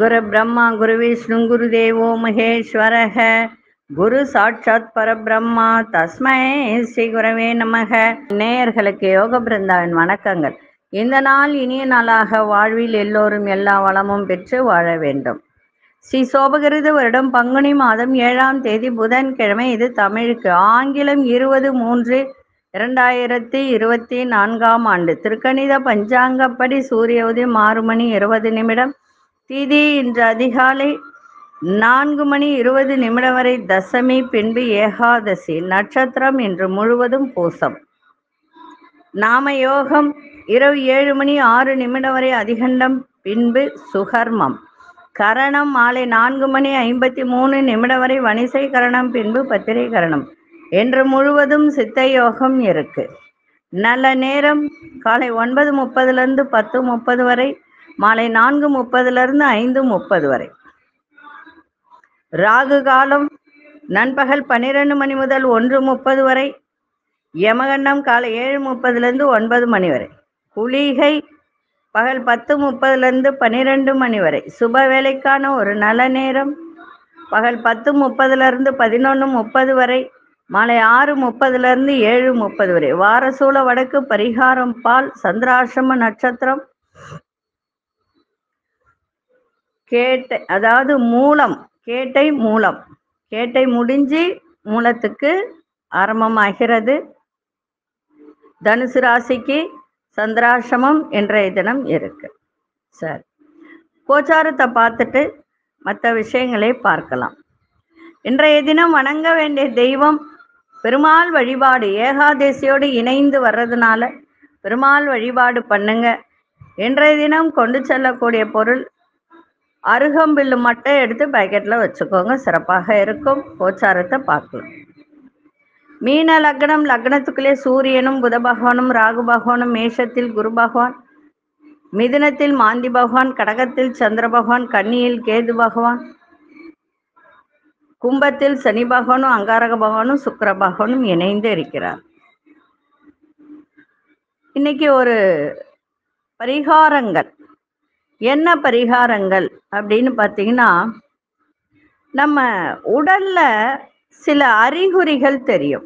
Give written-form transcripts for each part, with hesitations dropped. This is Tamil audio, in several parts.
குரு பிரம்மா குரு விஷ்ணு குரு தேவோ மகேஸ்வரக குரு சாட்சாத் பரபிரம்மா தஸ்மை ஸ்ரீ குரவே நமக. நேயர்களுக்கு யோக பிருந்தாவின் வணக்கங்கள். இந்த நாள் இனிய நாளாக வாழ்வில் எல்லோரும் எல்லா வளமும் பெற்று வாழ வேண்டும். ஸ்ரீ சோபகிருது வருடம் பங்குனி மாதம் 7ஆம் தேதி புதன்கிழமை. இது தமிழுக்கு. ஆங்கிலம் 20/3/2024 ஆண்டு. திருக்கணித பஞ்சாங்கப்படி சூரிய உதயம் 6 மணி 20 நிமிடம். திதி இன்று அதிகாலை 4 மணி 20 நிமிடம் வரை தசமி, பின்பு ஏகாதசி. நட்சத்திரம் இன்று முழுவதும் பூசம். நாம யோகம் இரவு 7 மணி 6 நிமிடம் வரை அதிகண்டம், பின்பு சுகர்மம். கரணம் மாலை 4 மணி 53 நிமிடம் வரை வணிசை கரணம், பின்பு பத்திரை கரணம். என்று முழுவதும் சித்த யோகம் இருக்கு. நல்ல நேரம் காலை 9:30 10:30 வரை, மாலை 4:30 5:30 வரை. ராகு காலம் நண்பகல் 12 மணி முதல் 1:30 வரை. யமகண்டம் காலை 7:30 9 மணி வரை. குளிகை பகல் 10:30 12 மணி வரை. சுப வேலைக்கான ஒரு நல்ல நேரம் பகல் 10:30 11:30 வரை, மாலை 6:30 7:30 வரை. வாரசூல வடக்கு. பரிகாரம் பால். சந்திராசிரம நட்சத்திரம் கேட்டை, அதாவது மூலம். கேட்டை மூலம். கேட்டை முடிஞ்சு மூலத்துக்கு ஆரம்பமாகிறது. தனுசு ராசிக்கு சந்திராசிரமம் இன்றைய தினம் இருக்கு. சரி, கோச்சாரத்தை பார்த்துட்டு மற்ற விஷயங்களை பார்க்கலாம். இன்றைய தினம் வணங்க வேண்டிய தெய்வம் பெருமாள் வழிபாடு. ஏகாதசியோடு இணைந்து வர்றதுனால பெருமாள் வழிபாடு பண்ணுங்க. இன்றைய தினம் கொண்டு செல்லக்கூடிய பொருள் அருகம்பில்லு மட்டும் எடுத்து பாக்கெட்டில் வச்சுக்கோங்க, சிறப்பாக இருக்கும். கோச்சாரத்தை பார்க்கலாம். மீன லக்னம். லக்னத்துக்குள்ளே சூரியனும் புத பகவானும் ராகு பகவானும். மேஷத்தில் குரு பகவான், மிதுனத்தில் மாந்தி பகவான், கடகத்தில் சந்திர பகவான், கன்னியில் கேது பகவான், கும்பத்தில் சனி பகவானும் அங்காரக பகவானும் சுக்கிர பகவானும் இணைந்து இருக்கிறார். இன்னைக்கு ஒரு பரிகாரங்கள். என்ன பரிகாரங்கள் அப்படின்னு பார்த்தீங்கன்னா, நம்ம உடல்ல சில அறிகுறிகள் தெரியும்.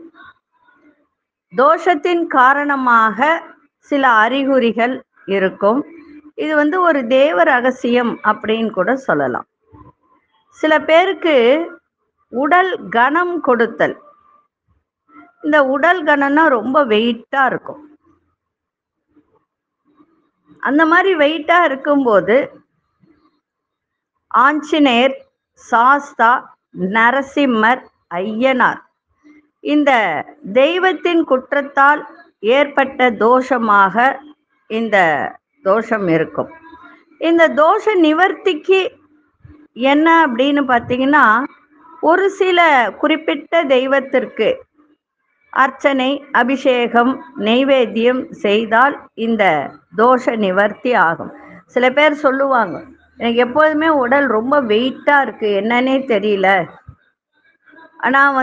தோஷத்தின் காரணமாக சில அறிகுறிகள் இருக்கும். இது ஒரு தேவ ரகசியம் அப்படின்னு கூட சொல்லலாம். சில பேருக்கு உடல் கனம் கொடுத்தல். இந்த உடல் கனம்னா ரொம்ப வெயிட்டா இருக்கும். அந்த மாதிரி வெயிட்டா இருக்கும்போது ஆஞ்சநேயர், சாஸ்தா, நரசிம்மர், ஐயனார் இந்த தெய்வத்தின் குற்றத்தால் ஏற்பட்ட தோஷமாக இந்த தோஷம் இருக்கும். இந்த தோஷ நிவர்த்திக்கு என்ன அப்படின்னு பார்த்தீங்கன்னா, ஒரு சில குறிப்பிட்ட தெய்வத்திற்கு அர்ச்சனை, அபிஷேகம், நெய்வேத்தியம் செய்தால் இந்த தோஷ நிவர்த்தி ஆகும். சில பேர் சொல்லுவாங்க, எனக்கு எப்போதுமே உடல் ரொம்ப வெயிட்டா இருக்கு, என்னன்னே தெரியல, ஆனால்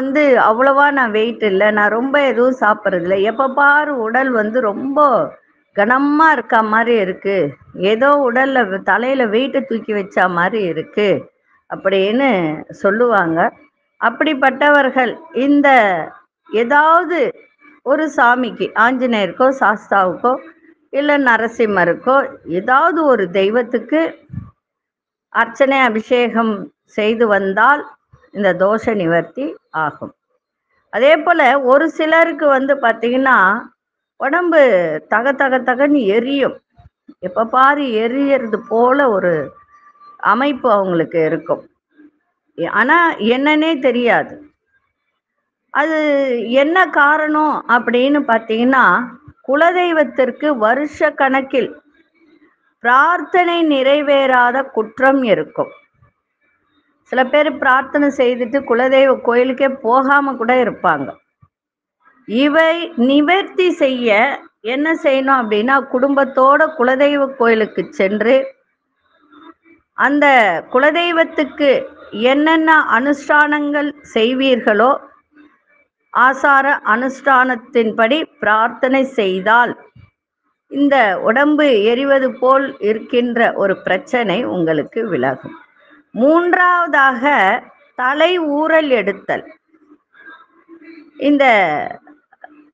அவ்வளவா நான் வெயிட் இல்லை, நான் ரொம்ப எதுவும் சாப்பிட்றதில்ல, எப்போ பாரு உடல் ரொம்ப கனமாக இருக்க மாதிரி இருக்கு, ஏதோ உடல்ல தலையில வெயிட்டை தூக்கி வச்சா மாதிரி இருக்கு அப்படின்னு சொல்லுவாங்க. அப்படிப்பட்டவர்கள் இந்த ஏதாவது ஒரு சாமிக்கு, ஆஞ்சநேயருக்கோ சாஸ்தாவுக்கோ இல்லை நரசிம்மருக்கோ ஏதாவது ஒரு தெய்வத்துக்கு அர்ச்சனை, அபிஷேகம் செய்து வந்தால் இந்த தோஷ நிவர்த்தி ஆகும். அதே போல் ஒரு சிலருக்கு பார்த்தீங்கன்னா, உடம்பு தக தக தகன்னு எரியும். எப்போ பாரு எரியறது போல ஒரு அமைப்பு அவங்களுக்கு இருக்கும். ஆனால் என்னன்னே தெரியாது. அது என்ன காரணம் அப்படின்னு பார்த்தீங்கன்னா, குலதெய்வத்திற்கு வருஷ கணக்கில் பிரார்த்தனை நிறைவேறாத குற்றம் இருக்கும். சில பேர் பிரார்த்தனை செய்துட்டு குலதெய்வ கோயிலுக்கே போகாம கூட இருப்பாங்க. இவை நிவர்த்தி செய்ய என்ன செய்யணும் அப்படின்னா, குடும்பத்தோட குலதெய்வ கோயிலுக்கு சென்று அந்த குலதெய்வத்துக்கு என்னென்ன அனுஷ்டானங்கள் செய்வீர்களோ ஆசார அனுஷ்டானத்தின்படி பிரார்த்தனை செய்தால் இந்த உடம்பு எரிவது போல் இருக்கின்ற ஒரு பிரச்சனை உங்களுக்கு விலகும். மூன்றாவதாக தலை ஊறல் எடுத்தல். இந்த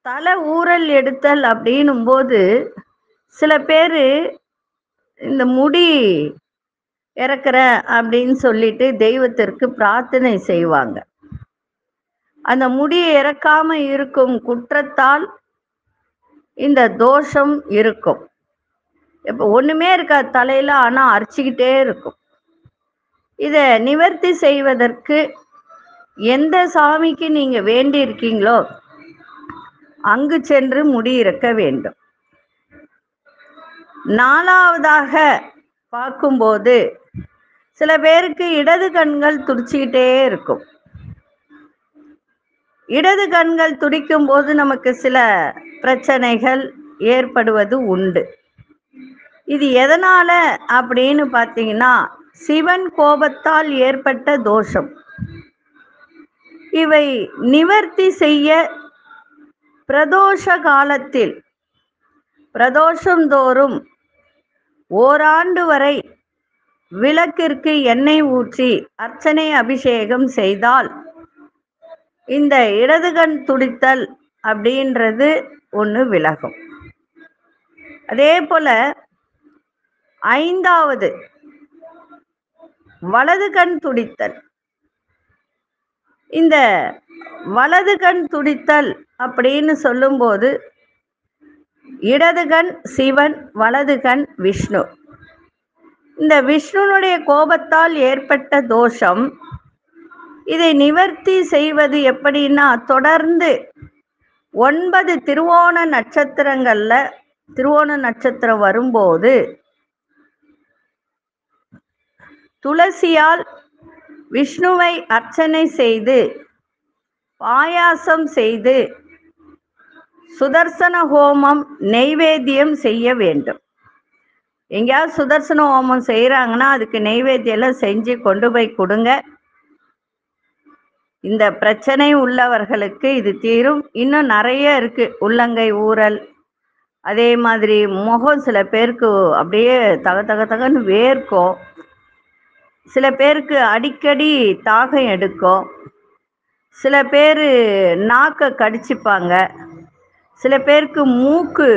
தலை ஊறல் எடுத்தல் அப்படின்னும் போது சில பேர் இந்த முடி இறக்குற அப்படின்னு சொல்லிட்டு தெய்வத்திற்கு பிரார்த்தனை செய்வாங்க. அந்த முடியை இறக்காம இருக்கும் குற்றத்தால் இந்த தோஷம் இருக்கும். இப்போ ஒண்ணுமே இருக்காது தலையில, ஆனா அரிச்சுக்கிட்டே இருக்கும். இதை நிவர்த்தி செய்வதற்கு எந்த சாமிக்கு நீங்க வேண்டி இருக்கீங்களோ அங்கு சென்று முடி இறக்க வேண்டும். நாலாவதாக பார்க்கும்போது சில பேருக்கு இடது கண்கள் துடிச்சுக்கிட்டே இருக்கும். இடது கண்கள் துடிக்கும் போது நமக்கு சில பிரச்சனைகள் ஏற்படுவது உண்டு. இது எதனால அப்படின்னு பார்த்தீங்கன்னா, சிவன் கோபத்தால் ஏற்பட்ட தோஷம். இவை நிவர்த்தி செய்ய பிரதோஷ காலத்தில் பிரதோஷம் தோறும் ஓராண்டு வரை விளக்கிற்கு எண்ணெய் ஊற்றி அர்ச்சனை அபிஷேகம் செய்தால் இந்த இடது கண் துடித்தல் அப்படின்றது ஒன்று விலகும். அதே போல ஐந்தாவது வலது கண் துடித்தல். இந்த வலது கண் துடித்தல் அப்படின்னு சொல்லும்போது இடது கண் சிவன், வலது கண் விஷ்ணு. இந்த விஷ்ணுனுடைய கோபத்தால் ஏற்பட்ட தோஷம். இதை நிவர்த்தி செய்வது எப்படின்னா, தொடர்ந்து 9 திருவோண நட்சத்திரங்கள்ல திருவோண நட்சத்திரம் வரும்போது துளசியால் விஷ்ணுவை அர்ச்சனை செய்து பாயாசம் செய்து சுதர்சன ஹோமம் நெய்வேத்தியம் செய்ய வேண்டும். எங்கேயாவது சுதர்சன ஹோமம் செய்கிறாங்கன்னா அதுக்கு நெய்வேத்தியம் செஞ்சு கொண்டு போய் கொடுங்க. இந்த பிரச்சனை உள்ளவர்களுக்கு இது தீரும். இன்னும் நிறைய இருக்கு. உள்ளங்கை ஊறல், அதே மாதிரி முகம் சில பேருக்கு அப்படியே தகன்னு வேர்க்கும். சில பேருக்கு அடிக்கடி தாகம் எடுக்கும். சில பேர் நாக்கை கடிச்சுப்பாங்க. சில பேருக்கு மூக்கு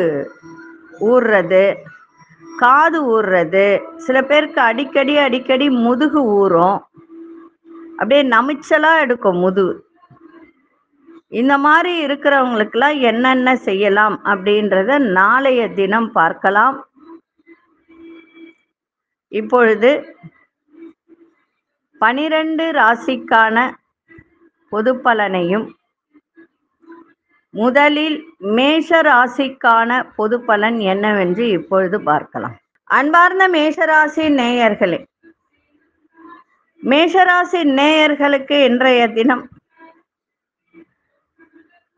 ஊறுறது, காது ஊறுறது. சில பேருக்கு அடிக்கடி முதுகு ஊறும், அப்படியே நமிச்சலாக எடுக்கும் முதுகு. இந்த மாதிரி இருக்கிறவங்களுக்கெல்லாம் என்னென்ன செய்யலாம் அப்படின்றத நாளைய தினம் பார்க்கலாம். இப்பொழுது 12 ராசிக்கான பொது பலனையும் முதலில் மேஷ ராசிக்கான பொது பலன் என்னவென்று இப்பொழுது பார்க்கலாம். அன்பார்ந்த மேஷராசி நேயர்களே, மேஷராசி நேயர்களுக்கு இன்றைய தினம்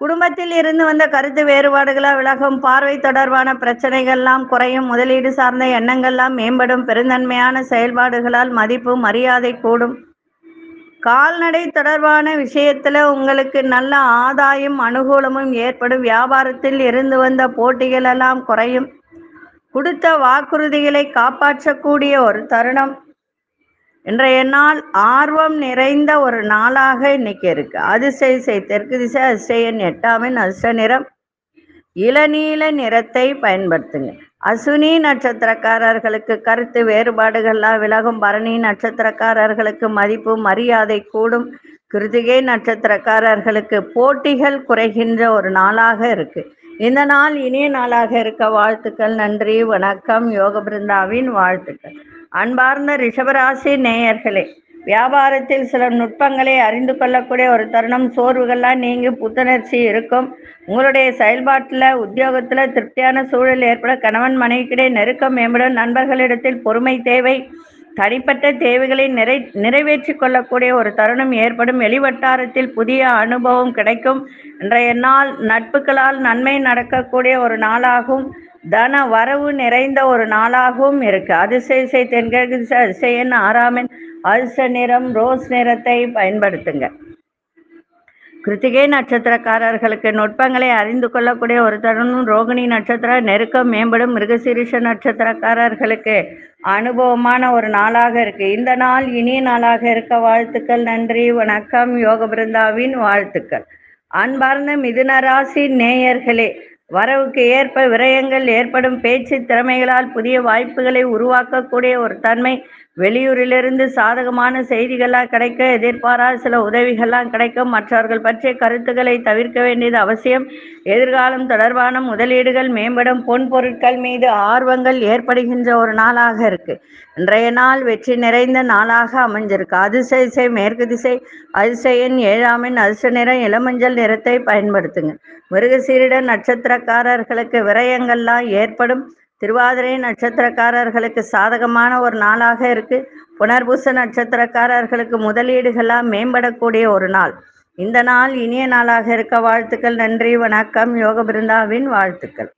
குடும்பத்தில் இருந்து வந்த கருத்து வேறுபாடுகளால் விலகும். பார்வை தொடர்பான பிரச்சனைகள்லாம் குறையும். முதலீடு சார்ந்த எண்ணங்கள்லாம் மேம்படும். பெருந்தன்மையான செயல்பாடுகளால் மதிப்பு மரியாதை கூடும். கால்நடை தொடர்பான விஷயத்துல உங்களுக்கு நல்ல ஆதாயம் அனுகூலமும் ஏற்படும். வியாபாரத்தில் இருந்து வந்த போட்டிகள் எல்லாம் குறையும். கொடுத்த வாக்குறுதிகளை காப்பாற்றக்கூடிய ஒரு தருணம். இன்றைய நாள் ஆர்வம் நிறைந்த ஒரு நாளாக இன்னைக்கு இருக்கு. அதிசய தெற்கு திசை, அதிசயன் 8ஆம் அதிர்ஷ்ட நிறம் இளநீல நிறத்தை பயன்படுத்துங்க. அசுனி நட்சத்திரக்காரர்களுக்கு கருத்து வேறுபாடுகள்லாம் விலகும். பரணி நட்சத்திரக்காரர்களுக்கு மதிப்பு மரியாதை கூடும். கிருத்திகை நட்சத்திரக்காரர்களுக்கு போட்டிகள் குறைகின்ற ஒரு நாளாக இருக்கு. இந்த நாள் இனிய நாளாக இருக்க வாழ்த்துக்கள். நன்றி, வணக்கம். யோக பிருந்தாவின் வாழ்த்துக்கள். அன்பார்ந்த ரிஷபராசி நேயர்களே, வியாபாரத்தில் சில நுட்பங்களை அறிந்து கொள்ளக்கூடிய ஒரு தருணம். சோர்வுகள்லாம் நீங்கி புத்துணர்ச்சி இருக்கும். உங்களுடைய செயல்பாட்டில் உத்தியோகத்தில் திருப்தியான சூழல் ஏற்பட கணவன் மனைவிக்கிடையே நெருக்கம் மேம்படும். நண்பர்களிடத்தில் பொறுமை தேவை. தனிப்பட்ட தேவைகளை நிறைவேற்றி கொள்ளக்கூடிய ஒரு தருணம் ஏற்படும். வெளிவட்டாரத்தில் புதிய அனுபவம் கிடைக்கும். இன்றைய நாள் நட்புகளால் நன்மை நடக்கக்கூடிய ஒரு நாளாகும். தன வரவு நிறைந்த ஒரு நாளாகவும் இருக்கு. அதிசய தென்கிழக்கு திசை, அதிசயன் 6ஆம் அதிர்ஷ்ட நிறம் ரோஸ் நிறத்தை பயன்படுத்துங்க. கிருத்திகை நட்சத்திரக்காரர்களுக்கு நுட்பங்களை அறிந்து கொள்ளக்கூடிய ஒரு தருணம். ரோகிணி நட்சத்திர நெருக்கம் மேம்படும். மிருகசீரிஷ நட்சத்திரக்காரர்களுக்கு அனுபவமான ஒரு நாளாக இருக்கு. இந்த நாள் இனிய நாளாக இருக்க வாழ்த்துக்கள். நன்றி, வணக்கம். யோக பிருந்தாவின் வாழ்த்துக்கள். அன்பார்ந்த மிதுன ராசி நேயர்களே, வரவுக்கு ஏற்ப விரயங்கள் ஏற்படும். பேச்சு திறமைகளால் புதிய வாய்ப்புகளை உருவாக்கக்கூடிய ஒரு தன்மை. வெளியூரிலிருந்து சாதகமான செய்திகள்லாம் கிடைக்க, எதிர்பாராத சில உதவிகள்லாம் கிடைக்கும். மற்றவர்கள் பற்றிய கருத்துக்களை தவிர்க்க வேண்டியது அவசியம். எதிர்காலம் தொடர்பான முதலீடுகள் மேம்படும். பொன் பொருட்கள் மீது ஆர்வங்கள் ஏற்படுகின்ற ஒரு நாளாக இருக்கு. இன்றைய நாள் வெற்றி நிறைந்த நாளாக அமைஞ்சிருக்கு. அதிர்ஷ்ட திசை மேற்கு திசை. அதிர்ஷ்ட எண் 7 அதிர்ஷ்ட நிறம் இளமஞ்சள் நிறத்தை பயன்படுத்துங்க. மிருகசீரிட நட்சத்திரக்காரர்களுக்கு விரயங்கள்லாம் ஏற்படும். திருவாதிரை நட்சத்திரக்காரர்களுக்கு சாதகமான ஒரு நாளாக இருக்கு. புனர்பூச நட்சத்திரக்காரர்களுக்கு முதலீடுகள்லாம் மேம்படக்கூடிய ஒரு நாள். இந்த நாள் இனிய நாளாக இருக்க வாழ்த்துக்கள். நன்றி, வணக்கம். யோக பிருந்தாவின் வாழ்த்துக்கள்.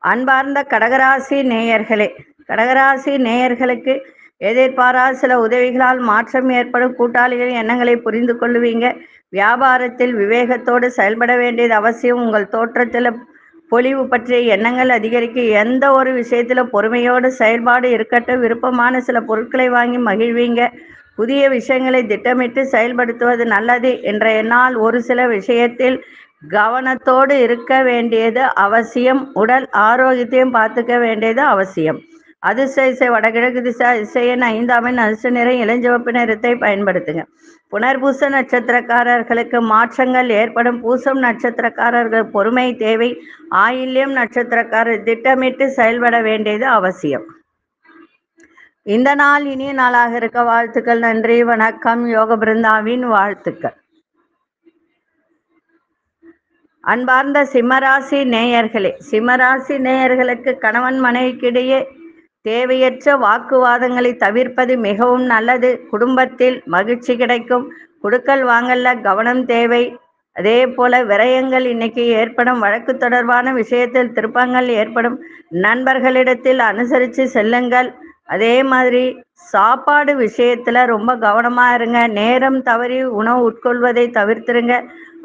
அன்பார்ந்த கடகராசி நேயர்களே, கடகராசி நேயர்களுக்கு எதிர்பாராத சில உதவிகளால் மாற்றம் ஏற்படும். கூட்டாளிகளின் எண்ணங்களை புரிந்து கொள்ளுவீங்க. வியாபாரத்தில் விவேகத்தோடு செயல்பட வேண்டியது அவசியம். உங்கள் தோற்றத்தில் பொலிவு பற்றிய எண்ணங்கள் அதிகரிக்க. எந்த ஒரு விஷயத்துல பொறுமையோடு செயல்பாடு இருக்கட்டும். விருப்பமான சில பொருட்களை வாங்கி மகிழ்வீங்க. புதிய விஷயங்களை திட்டமிட்டு செயல்படுத்துவது நல்லது. இன்றைய நாள் ஒரு சில விஷயத்தில் கவனத்தோடு இருக்க வேண்டியது அவசியம். உடல் ஆரோக்கியத்தையும் பார்த்துக்க வேண்டியது அவசியம். அதிர்ஷ்ட திசை வடகிழக்கு திசை. அதிர்ஷ்ட எண் 5 அதிர்ஷ்ட நிறம் இளஞ்சிவப்பு நிறத்தை பயன்படுத்துங்க. புனர்பூச நட்சத்திரக்காரர்களுக்கு மாற்றங்கள் ஏற்படும். பூசம் நட்சத்திரக்காரர்கள் பொறுமை தேவை. ஆயில்யம் நட்சத்திரக்காரர் திட்டமிட்டு செயல்பட வேண்டியது அவசியம். இந்த நாள் இனிய நாளாக இருக்க வாழ்த்துக்கள். நன்றி, வணக்கம். யோக பிருந்தாவின் வாழ்த்துக்கள். அன்பார்ந்த சிம்மராசி நேயர்களே, சிம்மராசி நேயர்களுக்கு கணவன் மனைவிக்கிடையே தேவையற்ற வாக்குவாதங்களை தவிர்ப்பது மிகவும் நல்லது. குடும்பத்தில் மகிழ்ச்சி கிடைக்கும். குடுக்கல் வாங்கல்ல கவனம் தேவை. அதே போல விரயங்கள் இன்னைக்கு ஏற்படும். வழக்கு தொடர்பான விஷயத்தில் திருப்பங்கள் ஏற்படும். நண்பர்களிடத்தில் அனுசரித்து செல்லுங்கள். அதே மாதிரி சாப்பாடு விஷயத்துல ரொம்ப கவனமா இருங்க. நேரம் தவறி உணவு உட்கொள்வதை தவிர்த்துருங்க.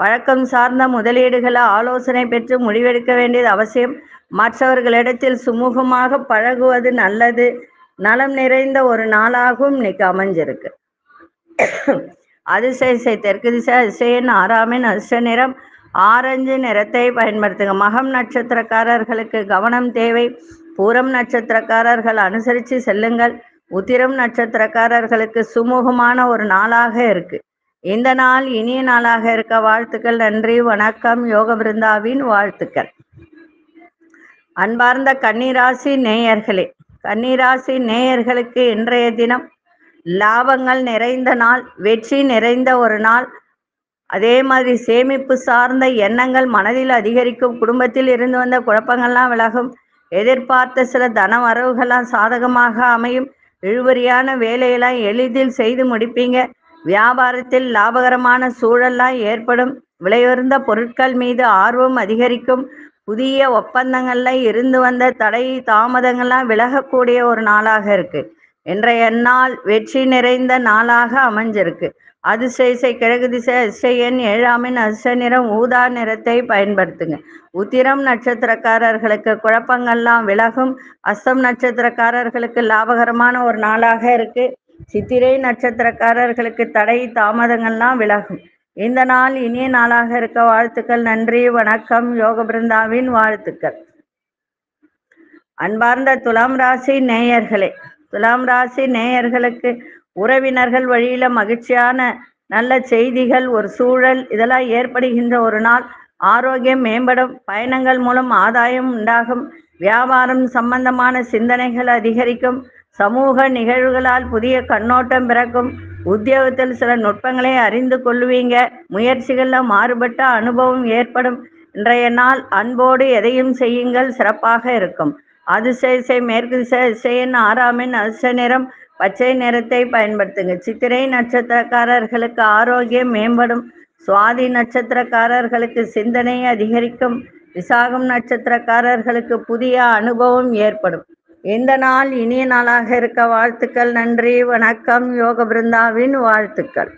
வழக்கம் சார்ந்த முதலீடுகளை ஆலோசனை பெற்று முடிவெடுக்க வேண்டியது அவசியம். மற்றவர்களிடத்தில் சுமூகமாக பழகுவது நல்லது. நலம் நிறைந்த ஒரு நாளாகவும் இன்னைக்கு அமைஞ்சிருக்கு. அதிர்ஷ்ட திசை தெற்கு திசை. அதிர்ஷ்ட எண் 6 அதிர்ஷ்ட நிறம் ஆரஞ்சு நிறத்தை பயன்படுத்துங்க. மகம் நட்சத்திரக்காரர்களுக்கு கவனம் தேவை. பூரம் நட்சத்திரக்காரர்கள் அனுசரித்து செல்லுங்கள். உத்திரம் நட்சத்திரக்காரர்களுக்கு சுமூகமான ஒரு நாளாக இருக்கு. இந்த நாள் இனிய நாளாக இருக்க வாழ்த்துக்கள். நன்றி, வணக்கம். யோக பிருந்தாவின் வாழ்த்துக்கள். அன்பார்ந்த கன்னிராசி நேயர்களே, கன்னிராசி நேயர்களுக்கு இன்றைய தினம் லாபங்கள் நிறைந்த நாள். வெற்றி நிறைந்த ஒரு நாள். அதே மாதிரி சேமிப்பு சார்ந்த எண்ணங்கள் மனதில் அதிகரிக்கும். குடும்பத்தில் இருந்து வந்த குழப்பங்கள்லாம் விலகும். எதிர்பார்த்த சில தன வரவுகள்லாம் சாதகமாக அமையும். இழுபறியான வேலையெல்லாம் எளிதில் செய்து முடிப்பீங்க. வியாபாரத்தில் லாபகரமான சூழல்லாம் ஏற்படும். விலையுயர்ந்த பொருட்கள் மீது ஆர்வம் அதிகரிக்கும். புதிய ஒப்பந்தங்கள்ல இருந்து வந்த தடை தாமதங்கள்லாம் விலகக்கூடிய ஒரு நாளாக இருக்கு. இன்றைய நாள் வெற்றி நிறைந்த நாளாக அமைஞ்சிருக்கு. அதிர்ஷ்ட திசை கிழக்கு திசை. அதிர்ஷ்ட எண் 7 அதிர்ஷ்ட நிறம் ஊதா நிறத்தை பயன்படுத்துங்க. உத்திரம் நட்சத்திரக்காரர்களுக்கு குழப்பங்கள்லாம் விலகும். அஸ்தம் நட்சத்திரக்காரர்களுக்கு லாபகரமான ஒரு நாளாக இருக்கு. சித்திரை நட்சத்திரக்காரர்களுக்கு தடை தாமதங்கள்லாம் விலகும். இந்த நாள் இனிய நாளாக இருக்க வாழ்த்துக்கள். நன்றி, வணக்கம். யோக பிருந்தாவின் வாழ்த்துக்கள். அன்பார்ந்த துலாம் ராசி நேயர்களே, துலாம் ராசி நேயர்களுக்கு உறவினர்கள் வழியில மகிழ்ச்சியான நல்ல செய்திகள், ஒரு சூழல் இதெல்லாம் ஏற்படுகின்ற ஒரு நாள். ஆரோக்கியம் மேம்படும். பயணங்கள் மூலம் ஆதாயம் உண்டாகும். வியாபாரம் சம்பந்தமான சிந்தனைகள் அதிகரிக்கும். சமூக நிகழ்வுகளால் புதிய கண்ணோட்டம் பிறக்கும். உத்தியோகத்தில் சில நுட்பங்களை அறிந்து கொள்வீங்க. முயற்சிகளில் மாறுபட்ட அனுபவம் ஏற்படும். இன்றைய நாள் அன்போடு எதையும் செய்யுங்கள், சிறப்பாக இருக்கும். அதிர்ஷ்ட திசை மேற்கு திசை. அதிர்ஷ்ட எண் 6 அதிர்ஷ்ட நிறம் பச்சை நிறத்தை பயன்படுத்துங்க. சித்திரை நட்சத்திரக்காரர்களுக்கு ஆரோக்கியம் மேம்படும். சுவாதி நட்சத்திரக்காரர்களுக்கு சிந்தனை அதிகரிக்கும். விசாகம் நட்சத்திரக்காரர்களுக்கு புதிய அனுபவம் ஏற்படும். இந்த நாள் இனிய நாளாக இருக்க வாழ்த்துக்கள். நன்றி, வணக்கம். யோக பிருந்தாவின் வாழ்த்துக்கள்.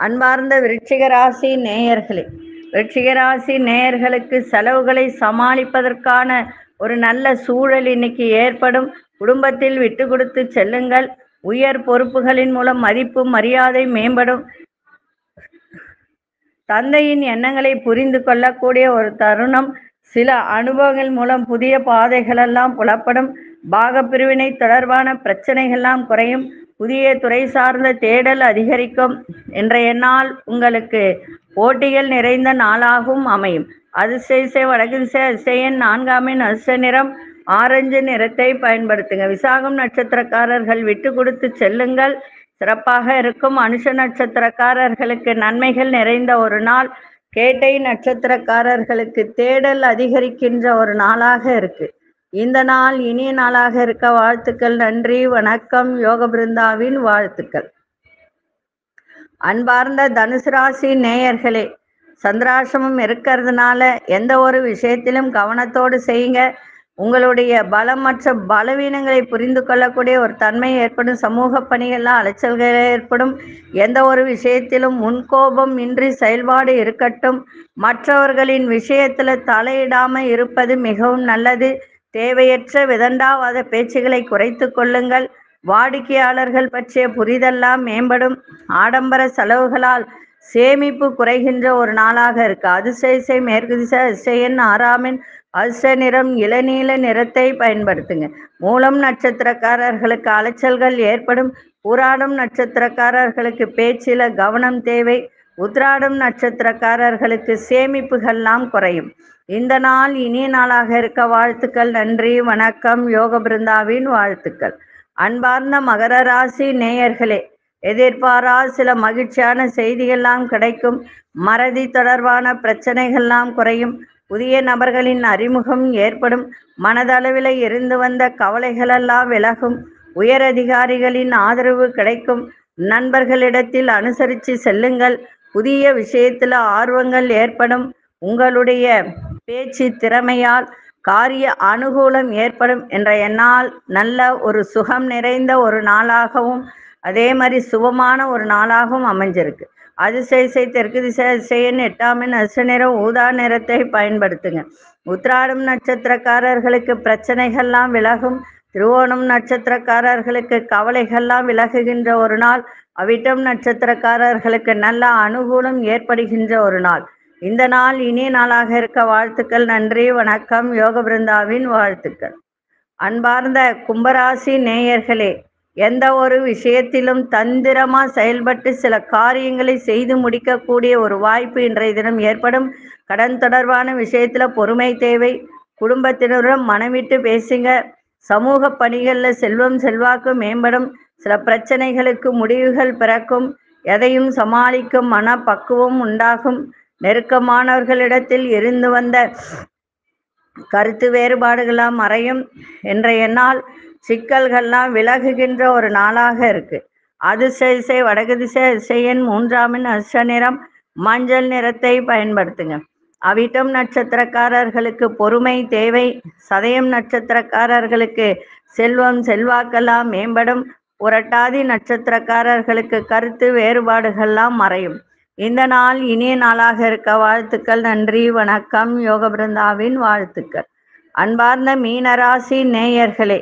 அன்பார்ந்த விருச்சிக ராசி நேயர்களே, விருச்சிக ராசி நேயர்களுக்கு செலவுகளை சமாளிப்பதற்கான ஒரு நல்ல சூழல் இன்னைக்கு ஏற்படும். குடும்பத்தில் விட்டு கொடுத்து செல்லுங்கள். உயர் பொறுப்புகளின் மூலம் மதிப்பு மரியாதை மேம்படும். தந்தையின் எண்ணங்களை புரிந்து கொள்ளக்கூடிய ஒரு தருணம். சில அனுபவங்கள் மூலம் புதிய பாதைகளெல்லாம் புலப்படும். பாகப்பிரிவினை தொடர்பான பிரச்சனைகள்லாம் குறையும். புதிய துறை சார்ந்த தேடல் அதிகரிக்கும். இன்றைய நாள் உங்களுக்கு போட்டிகள் நிறைந்த நாளாகவும் அமையும். அதிசய வடக்கு திசை அதிசயன் 4ஆம் எண் அதிர்ஷ்ட நிறம் ஆரஞ்சு நிறத்தை பயன்படுத்துங்க. விசாகம் நட்சத்திரக்காரர்கள் விட்டு கொடுத்து செல்லுங்கள், சிறப்பாக இருக்கும். அனுஷ நட்சத்திரக்காரர்களுக்கு நன்மைகள் நிறைந்த ஒரு நாள். கேட்டை நட்சத்திரக்காரர்களுக்கு தேடல் அதிகரிக்கின்ற ஒரு நாளாக இருக்கு. இந்த நாள் இனிய நாளாக இருக்க வாழ்த்துக்கள். நன்றி, வணக்கம். யோக பிருந்தாவின் வாழ்த்துக்கள். அன்பார்ந்த தனுசு ராசி நேயர்களே, சந்திராசிரமம் இருக்கிறதுனால எந்த ஒரு விஷயத்திலும் கவனத்தோடு செய்யுங்க. உங்களுடைய பலம் மற்ற பலவீனங்களை புரிந்து கொள்ளக்கூடிய ஒரு தன்மை ஏற்படும். சமூக பணிகள்லாம் அலைச்சல்கள் ஏற்படும். எந்த ஒரு விஷயத்திலும் முன்கோபம் இன்றி செயல்பாடு இருக்கட்டும். மற்றவர்களின் விஷயத்தில் தலையிடாமல் இருப்பது மிகவும் நல்லது. தேவையற்ற விதண்டாவாத பேச்சுகளை குறைத்து கொள்ளுங்கள். வாடிக்கையாளர்கள் பற்றிய புரிதெல்லாம் மேம்படும். ஆடம்பர செலவுகளால் சேமிப்பு குறைகின்ற ஒரு நாளாக இருக்கு. அதிசய மேற்கு திசை அதிசயன் 6ஆம் எண் அதிர்ஷ்ட நிறம் இளநீல நிறத்தை பயன்படுத்துங்க. மூலம் நட்சத்திரக்காரர்களுக்கு அலைச்சல்கள் ஏற்படும். பூராடம் நட்சத்திரக்காரர்களுக்கு பேச்சில கவனம் தேவை. உத்திராடம் நட்சத்திரக்காரர்களுக்கு சேமிப்புகள்லாம் குறையும். இந்த நாள் இனிய நாளாக இருக்க வாழ்த்துக்கள். நன்றி, வணக்கம். யோக பிருந்தாவின் வாழ்த்துக்கள். அன்பார்ந்த மகர ராசி நேயர்களே, எதிர்பாராத சில மகிழ்ச்சியான செய்திகள்லாம் கிடைக்கும். மறதி தொடர்பான பிரச்சனைகள்லாம் குறையும். புதிய நபர்களின் அறிமுகம் ஏற்படும். மனதளவில் இருந்து வந்த கவலைகளெல்லாம் விலகும். உயர் அதிகாரிகளின் ஆதரவு கிடைக்கும். நண்பர்களிடத்தில் அனுசரித்து செல்லுங்கள். புதிய விஷயத்தில் ஆர்வங்கள் ஏற்படும். உங்களுடைய பேச்சு திறமையால் காரிய அனுகூலம் ஏற்படும். இன்றைய நாள் நல்ல ஒரு சுகம் நிறைந்த ஒரு நாளாகவும் அதே மாதிரி சுபமான ஒரு நாளாகவும் அமைஞ்சிருக்கு. அதிசய தெற்கு திசை அதிசயன் 8ஆம் எண் அதிர்ஷ்ட நிறம் ஊதா நிறத்தை பயன்படுத்துங்க. உத்திராடம் நட்சத்திரக்காரர்களுக்கு பிரச்சனைகள்லாம் விலகும். திருவோணம் நட்சத்திரக்காரர்களுக்கு கவலைகள்லாம் விலகுகின்ற ஒரு நாள். அவிட்டம் நட்சத்திரக்காரர்களுக்கு நல்ல அனுகூலம் ஏற்படுகின்ற ஒரு நாள். இந்த நாள் இனிய நாளாக இருக்க வாழ்த்துக்கள். நன்றி, வணக்கம். யோக பிருந்தாவின் வாழ்த்துக்கள். அன்பார்ந்த கும்பராசி நேயர்களே, எந்த ஒரு விஷயத்திலும் தந்திரமா செயல்பட்டு சில காரியங்களை செய்து முடிக்கக்கூடிய ஒரு வாய்ப்பு இன்றைய தினம் ஏற்படும். கடன் தொடர்பான விஷயத்துல பொறுமை தேவை. குடும்பத்தினருடன் மனமிட்டு பேசுங்க. சமூக பணிகளில் செல்வம் செல்வாக்கு மேம்படும். சில பிரச்சனைகளுக்கு முடிவுகள் பிறக்கும். எதையும் சமாளிக்கும் மன பக்குவம் உண்டாகும். நெருக்கமானவர்களிடத்தில் இருந்து வந்த கருத்து வேறுபாடுகளாம் மறையும். இன்றைய நாள் சிக்கல்கள்லாம் விலகுகின்ற ஒரு நாளாக இருக்கு. அதிசய வடக்கு திசை அதிசயன் 3ஆம் எண் அதிர்ஷ்ட நிறம் மஞ்சள் நிறத்தை பயன்படுத்துங்க. அவிட்டம் நட்சத்திரக்காரர்களுக்கு பொறுமை தேவை. சதயம் நட்சத்திரக்காரர்களுக்கு செல்வம் செல்வாக்கெல்லாம் மேம்படும். புரட்டாதி நட்சத்திரக்காரர்களுக்கு கருத்து வேறுபாடுகள்லாம் மறையும். இந்த நாள் இனிய நாளாக இருக்க வாழ்த்துக்கள். நன்றி, வணக்கம். யோக பிருந்தாவின் வாழ்த்துக்கள். அன்பார்ந்த மீனராசி நேயர்களே,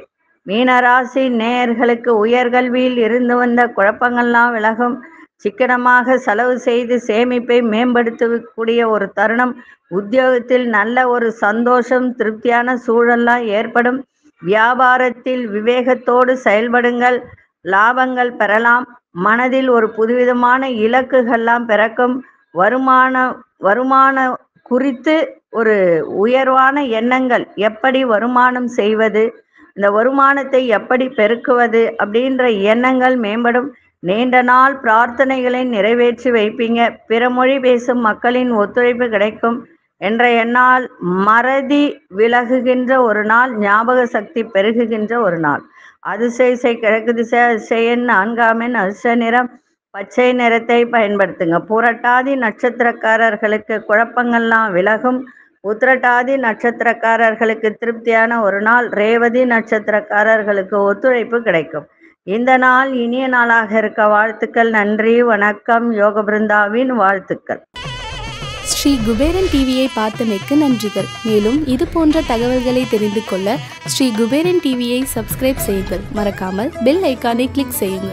மீனராசி நேயர்களுக்கு உயர்கல்வியில் இருந்து வந்த குழப்பங்கள்லாம் விலகும். சிக்கனமாக செலவு செய்து சேமிப்பை மேம்படுத்தக்கூடிய ஒரு தருணம். உத்தியோகத்தில் நல்ல ஒரு சந்தோஷம் திருப்தியான சூழல்லாம் ஏற்படும். வியாபாரத்தில் விவேகத்தோடு செயல்படுங்கள். லாபங்கள் பெறலாம். மனதில் ஒரு புதுவிதமான இலக்குகள்லாம் பிறக்கும். வருமான குறித்து ஒரு உயர்வான எண்ணங்கள். எப்படி வருமானம் செய்வது, இந்த வருமானத்தை எப்படி பெருக்குவது அப்படின்ற எண்ணங்கள் மேம்படும். நீண்ட நாள் பிரார்த்தனைகளை நிறைவேற்றி வைப்பீங்க. பிற மொழி பேசும் மக்களின் ஒத்துழைப்பு கிடைக்கும். இன்றைய நாள் மறதி விலகுகின்ற ஒரு நாள். ஞாபக சக்தி பெருகுகின்ற ஒரு நாள். அதிசய கிழக்கு திசை அதிசயன் 4ஆம் எண் அதிர்ஷ்ட நிறம் பச்சை நிறத்தை பயன்படுத்துங்க. புரட்டாதி நட்சத்திரக்காரர்களுக்கு குழப்பங்கள்லாம் விலகும். உத்திரட்டாதி நட்சத்திரக்காரர்களுக்கு திருப்தியான ஒரு நாள். ரேவதி நட்சத்திரக்காரர்களுக்கு ஒத்துழைப்பு கிடைக்கும். இந்த நாள் இனிய நாளாக இருக்க வாழ்த்துக்கள். நன்றி, வணக்கம். யோக பிருந்தாவின் வாழ்த்துக்கள். ஸ்ரீ குபேரன் டிவியை பார்த்தமைக்கு நன்றிகள். மேலும் இது போன்ற தகவல்களை தெரிந்து கொள்ள ஸ்ரீ குபேரன் டிவியை சப்ஸ்கிரைப் செய்யுங்கள். மறக்காமல் பெல் ஐக்கானை கிளிக் செய்யுங்கள்.